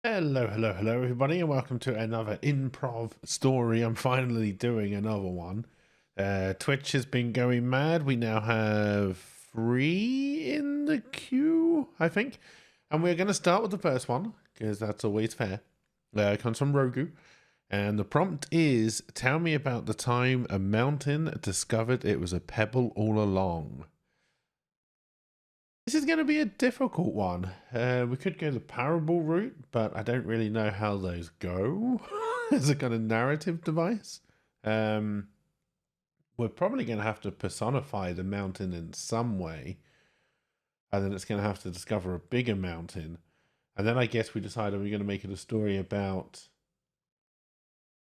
Hello, everybody, and welcome to another improv story. I'm finally doing another one. Twitch has been going mad. We now have 3 in the queue, I think. And we're going to start with the first one, because that's always fair. It comes from Rogu. And the prompt is, tell me about the time a mountain discovered it was a pebble all along. This is going to be a difficult one. We could go the parable route, but I don't really know how those go as a kind of narrative device. We're probably going to have to personify the mountain in some way, and then it's going to have to discover a bigger mountain. And then I guess we decide, are we going to make it a story about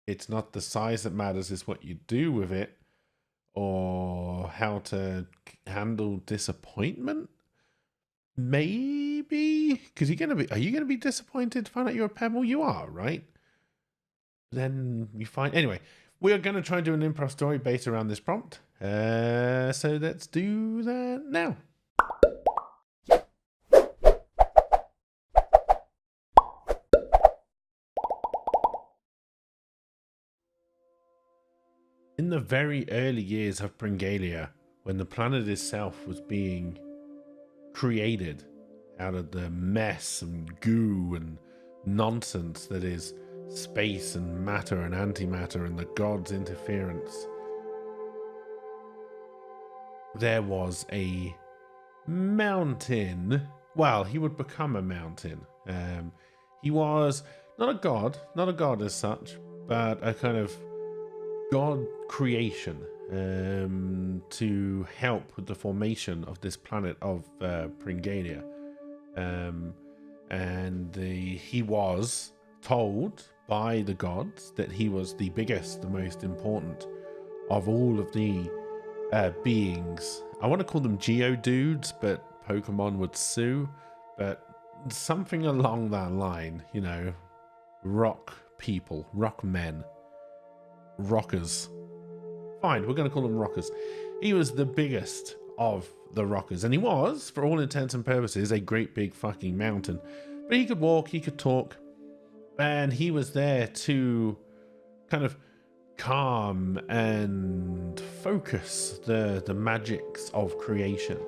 it's not the size that matters, it's what you do with it, or how to handle disappointment? Maybe, because are you gonna be disappointed to find out you're a pebble? You are, right? Then you find anyway. We are gonna try and do an improv story based around this prompt. So let's do that now. In the very early years of Pringalia, when the planet itself was being created out of the mess and goo and nonsense that is space and matter and antimatter and the gods' interference, there was a mountain. Well, he would become a mountain. He was not a god as such, but a kind of god creation to help with the formation of this planet of Pringalia. He was told by the gods that he was the biggest, the most important of all of the beings. I want to call them Geodudes, but Pokemon would sue. But something along that line, you know, rock people, rock men, rockers. Fine, we're going to call them rockers. He was the biggest of the rockers, and he was, for all intents and purposes, a great big fucking mountain. But he could walk, he could talk, and he was there to kind of calm and focus the magics of creation.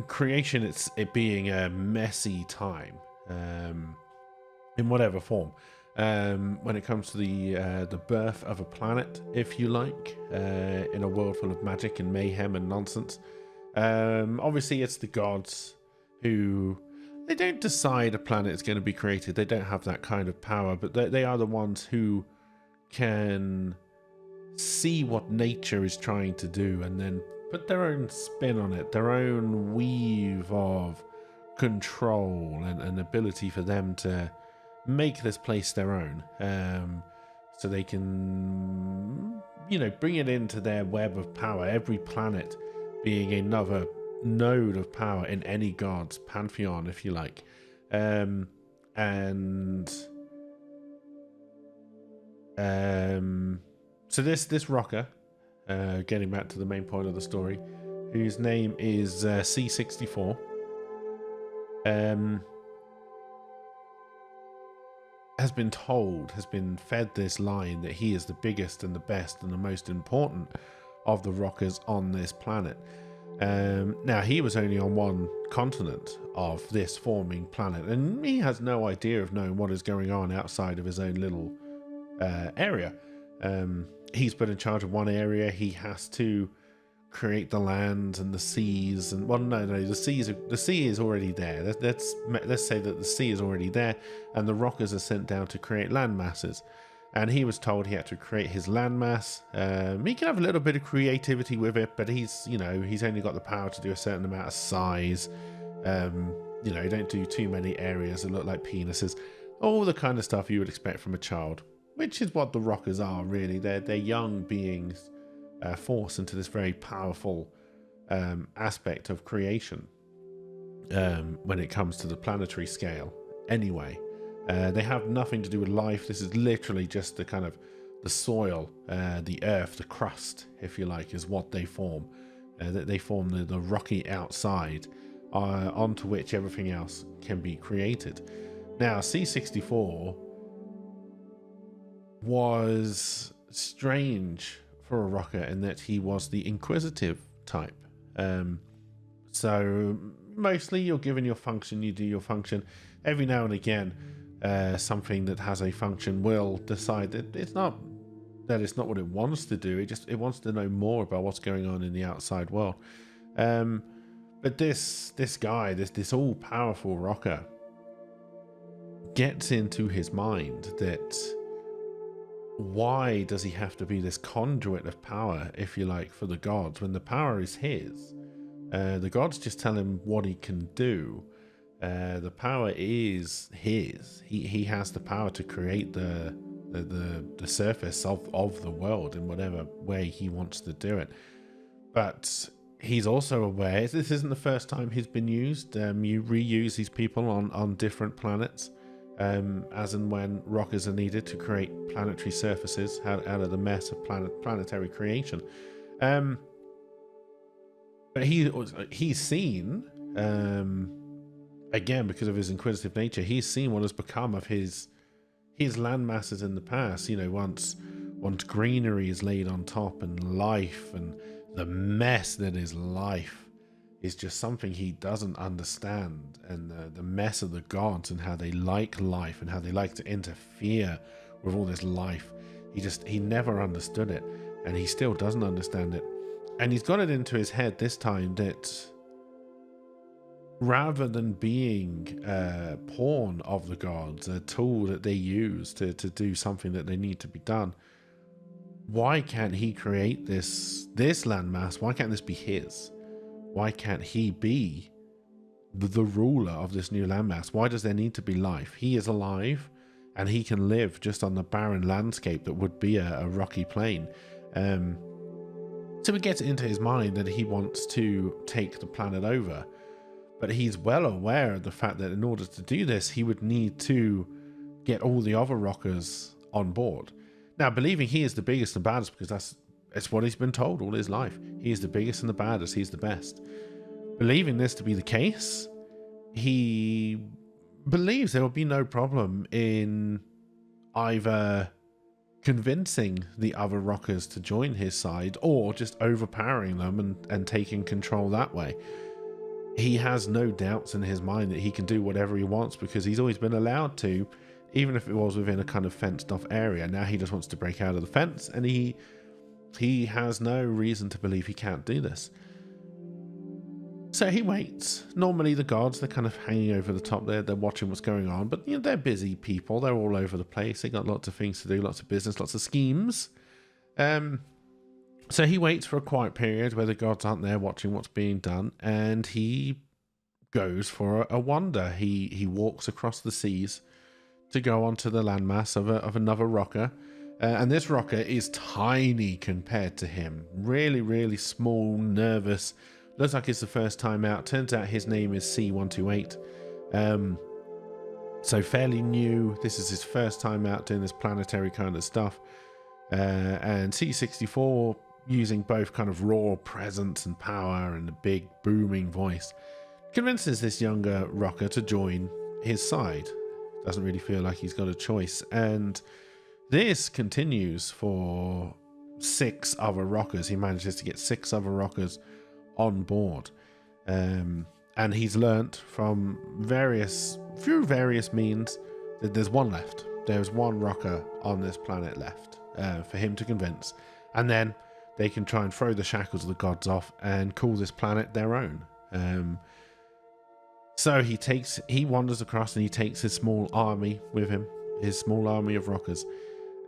Creation, it being a messy time, in whatever form. When it comes to the birth of a planet, if you like, in a world full of magic and mayhem and nonsense. Obviously, it's the gods who, they don't decide a planet is going to be created. They don't have that kind of power, but they are the ones who can see what nature is trying to do and then put their own spin on it, their own weave of control and ability for them to make this place their own, so they can, you know, bring it into their web of power, every planet being another node of power in any god's pantheon, if you like. So this rocker, getting back to the main point of the story, whose name is C64, has been fed this line that he is the biggest and the best and the most important of the rockers on this planet. Now, he was only on one continent of this forming planet, and he has no idea of knowing what is going on outside of his own little area. He's put in charge of one area. He has to create the land and the seas, and well, no, the sea is already there. Let's say that the sea is already there, and the rockers are sent down to create land masses. And he was told he had to create his landmass. He can have a little bit of creativity with it, but he's only got the power to do a certain amount of size. You don't do too many areas that look like penises. All the kind of stuff you would expect from a child, which is what the rockers are, really. They're young beings forced into this very powerful aspect of creation when it comes to the planetary scale. Anyway. They have nothing to do with life. This is literally just the kind of the soil, the earth, the crust, if you like, is what they form. They form the rocky outside onto which everything else can be created. Now, C64 was strange for a rocker in that he was the inquisitive type. So mostly you're given your function, you do your function. Every now and again, something that has a function will decide that it's not what it wants to do. It wants to know more about what's going on in the outside world. But this guy, this all powerful rocker, gets into his mind that why does he have to be this conduit of power, if you like, for the gods, when the power is his? The gods just tell him what he can do. The power is his. He has the power to create the surface of the world in whatever way he wants to do it. But he's also aware this isn't the first time he's been used. You reuse these people on different planets, as and when rockers are needed to create planetary surfaces out of the mess of planetary creation. But he's seen, again, because of his inquisitive nature, he's seen what has become of his land masses in the past. You know, once greenery is laid on top, and life and the mess that is life is just something he doesn't understand. And the mess of the gods and how they like life and how they like to interfere with all this life. He never understood it, and he still doesn't understand it. And he's got it into his head this time that rather than being a pawn of the gods, a tool that they use to do something that they need to be done, why can't he create this landmass? Why can't this be his? Why can't he be the ruler of this new landmass? Why does there need to be life? He is alive, and he can live just on the barren landscape that would be a rocky plain. So it gets into his mind that he wants to take the planet over. But he's well aware of the fact that in order to do this, he would need to get all the other rockers on board. Now, believing he is the biggest and baddest, because that's what he's been told all his life. He is the biggest and the baddest. He's the best. Believing this to be the case, he believes there will be no problem in either convincing the other rockers to join his side or just overpowering them and taking control that way. He has no doubts in his mind that he can do whatever he wants because he's always been allowed to, even if it was within a kind of fenced off area. Now he just wants to break out of the fence, and he has no reason to believe he can't do this. So he waits. Normally the guards, they're kind of hanging over the top there. They're watching what's going on, but you know, they're busy people. They're all over the place. They got lots of things to do, lots of business, lots of schemes. So he waits for a quiet period where the gods aren't there watching what's being done, and he goes for a wander. He walks across the seas to go onto the landmass of another rocker. And this rocker is tiny compared to him. Really, really small, nervous. Looks like it's the first time out. Turns out his name is C128. So fairly new. This is his first time out doing this planetary kind of stuff. And C64, using both kind of raw presence and power and a big booming voice, convinces this younger rocker to join his side. Doesn't really feel like he's got a choice. And this continues for 6 other rockers. He manages to get 6 other rockers on board. And he's learnt from through various means that there's one left. There's one rocker on this planet left for him to convince. And then they can try and throw the shackles of the gods off and call this planet their own. So he wanders across and he takes his small army with him, his small army of rockers,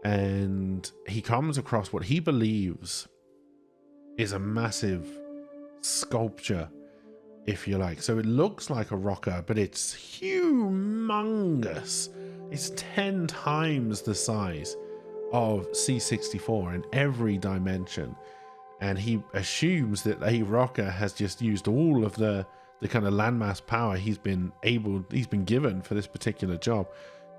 and he comes across what he believes is a massive sculpture, if you like. So it looks like a rocker, but it's humongous. It's 10 times the size of C64 in every dimension, and he assumes that a rocker has just used all of the kind of landmass power he's been given for this particular job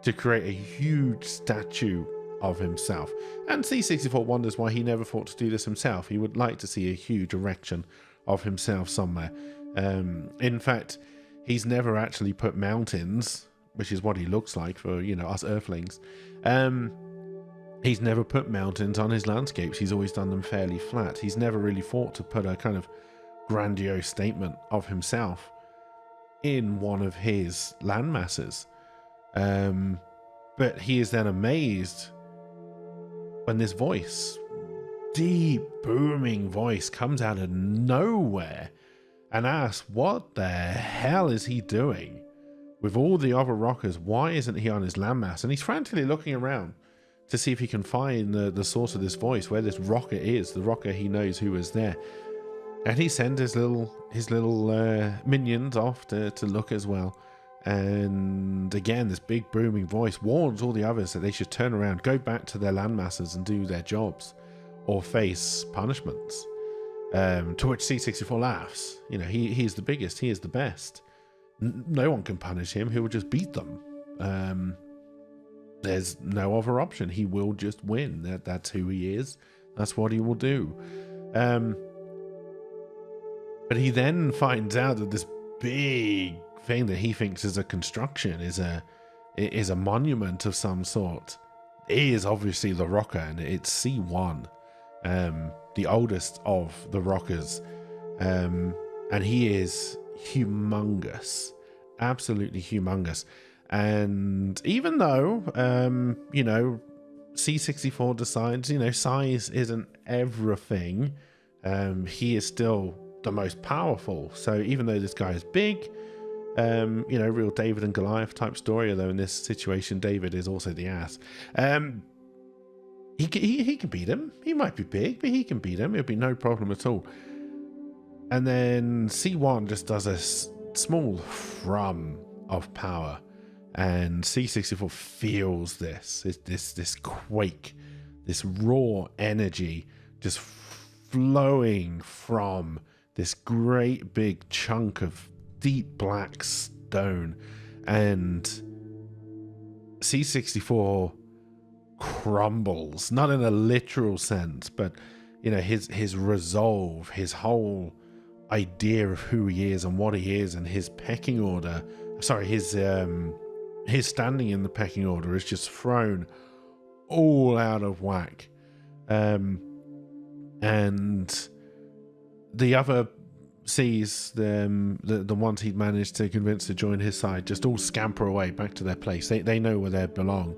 to create a huge statue of himself. And C64 wonders why he never thought to do this himself. He would like to see a huge erection of himself somewhere. In fact, he's never actually put mountains, which is what he looks like for, us earthlings. He's never put mountains on his landscapes. He's always done them fairly flat. He's never really thought to put a kind of grandiose statement of himself in one of his land masses. But he is then amazed when this voice, deep booming voice, comes out of nowhere and asks, what the hell is he doing with all the other rockers? Why isn't he on his landmass? And he's frantically looking around to see if he can find the source of this voice, where this rocker is, the rocker he knows who is there. And he sends his little minions off to look as well. And again, this big booming voice warns all the others that they should turn around, go back to their landmasses and do their jobs, or face punishments. To which C64 laughs. He is the biggest, he is the best. No one can punish him, he will just beat them. There's no other option. He will just win. That's who he is. That's what he will do. But he then finds out that this big thing that he thinks is a construction is a monument of some sort. It is obviously the rocker, and it's C1, the oldest of the rockers. And he is humongous, absolutely humongous. And even though, C64 decides, size isn't everything, he is still the most powerful. So even though this guy is big, real David and Goliath type story, although in this situation, David is also the ass. He can beat him. He might be big, but he can beat him. It'll be no problem at all. And then C1 just does a small thrum of power. And C64 feels this quake, this raw energy just flowing from this great big chunk of deep black stone. And C64 crumbles, not in a literal sense, but his resolve, his whole idea of who he is and what he is, and his pecking order, his standing in the pecking order is just thrown all out of whack. And the other C's, the ones he'd managed to convince to join his side, just all scamper away back to their place. They know where they belong.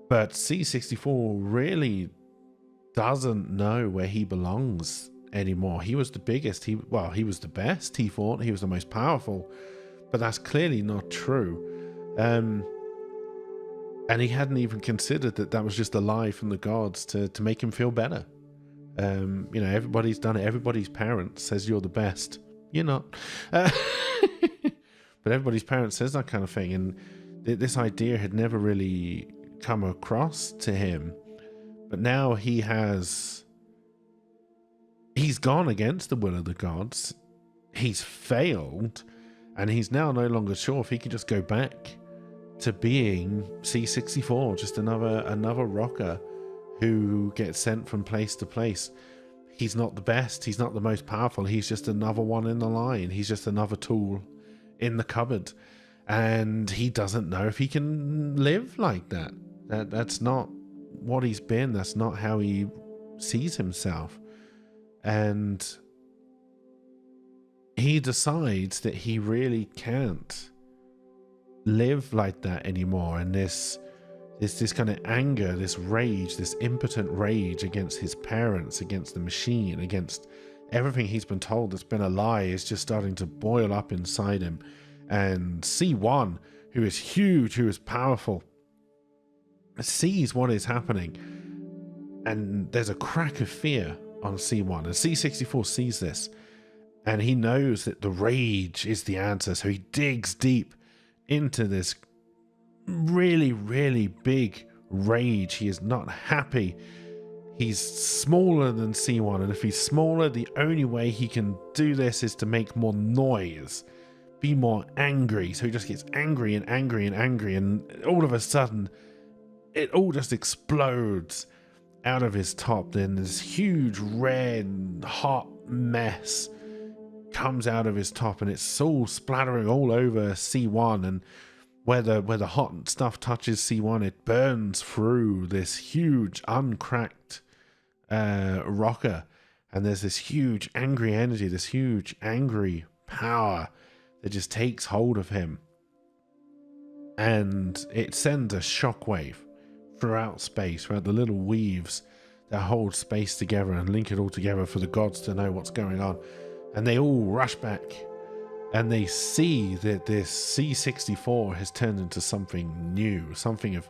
But C64 really doesn't know where he belongs anymore. He was the biggest. He was the best. He thought he was the most powerful. But that's clearly not true. And he hadn't even considered that was just a lie from the gods to make him feel better. Everybody's done it. Everybody's parent says you're the best. You're not. But everybody's parent says that kind of thing. And this idea had never really come across to him. But now he's gone against the will of the gods. He's failed. And he's now no longer sure if he can just go back to being C64, just another rocker who gets sent from place to place. He's not the best. He's not the most powerful. He's just another one in the line. He's just another tool in the cupboard. And he doesn't know if he can live like that. That's not what he's been. That's not how he sees himself. And he decides that he really can't live like that anymore. And this kind of anger, this rage, this impotent rage against his parents, against the machine, against everything he's been told that's been a lie, is just starting to boil up inside him. And C1, who is huge, who is powerful, sees what is happening. And there's a crack of fear on C1. And C64 sees this. And he knows that the rage is the answer. So he digs deep into this really, really big rage. He is not happy. He's smaller than C1. And if he's smaller, the only way he can do this is to make more noise, be more angry. So he just gets angry and angry and angry. And all of a sudden, it all just explodes out of his top. Then this huge red, hot mess comes out of his top, and it's all splattering all over C1, and where the hot stuff touches C1, it burns through this huge uncracked rocker, and there's this huge angry energy, this huge angry power that just takes hold of him, and it sends a shockwave throughout space, throughout the little weaves that hold space together and link it all together for the gods to know what's going on. And they all rush back, and they see that this C64 has turned into something new, something of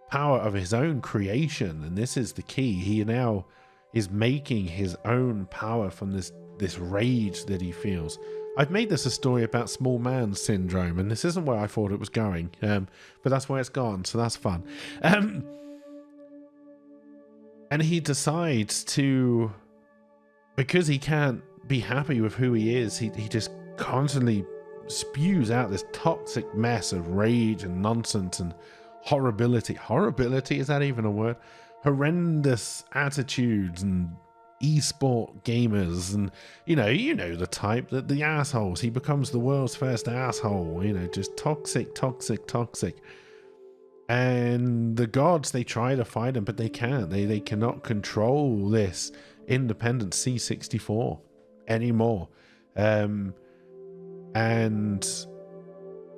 power of his own creation. And this is the key. He now is making his own power from this rage that he feels. I've made this a story about small man syndrome, and this isn't where I thought it was going, but that's where it's gone, so that's fun. And he decides to, because he can't be happy with who he is, he just constantly spews out this toxic mess of rage and nonsense and horribility. Horribility, is that even a word? Horrendous attitudes and esport gamers, and you know the type, that the assholes. He becomes the world's first asshole, just toxic. And the gods, they try to fight him, but they can't. They cannot control this independent C64 anymore. And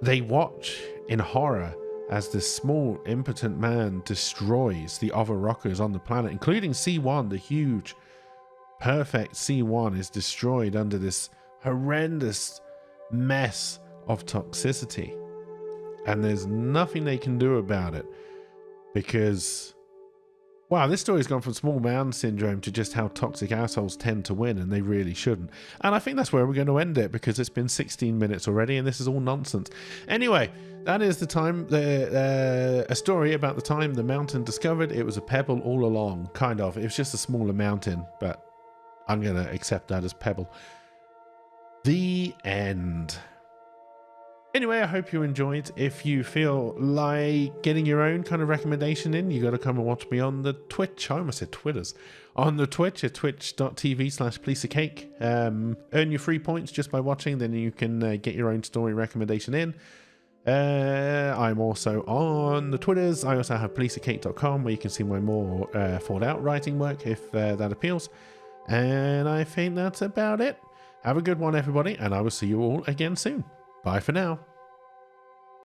they watch in horror as this small, impotent man destroys the other rockers on the planet, including C1. The huge, perfect C1 is destroyed under this horrendous mess of toxicity. And there's nothing they can do about it, because, wow, this story's gone from small man syndrome to just how toxic assholes tend to win, and they really shouldn't. And I think that's where we're going to end it, because it's been 16 minutes already, and this is all nonsense. Anyway, that is the time, a story about the time the mountain discovered it was a pebble all along, kind of. It was just a smaller mountain, but I'm going to accept that as pebble. The end. Anyway, I hope you enjoyed. If you feel like getting your own kind of recommendation in, you got to come and watch me on the Twitch. I almost said Twitters. On the Twitch at twitch.tv/pieceofcake. Earn your free points just by watching, then you can get your own story recommendation in. I'm also on the Twitters. I also have pieceofcake.com, where you can see my more thought out writing work, if that appeals. And I think that's about it. Have a good one, everybody, and I will see you all again soon. Bye for now.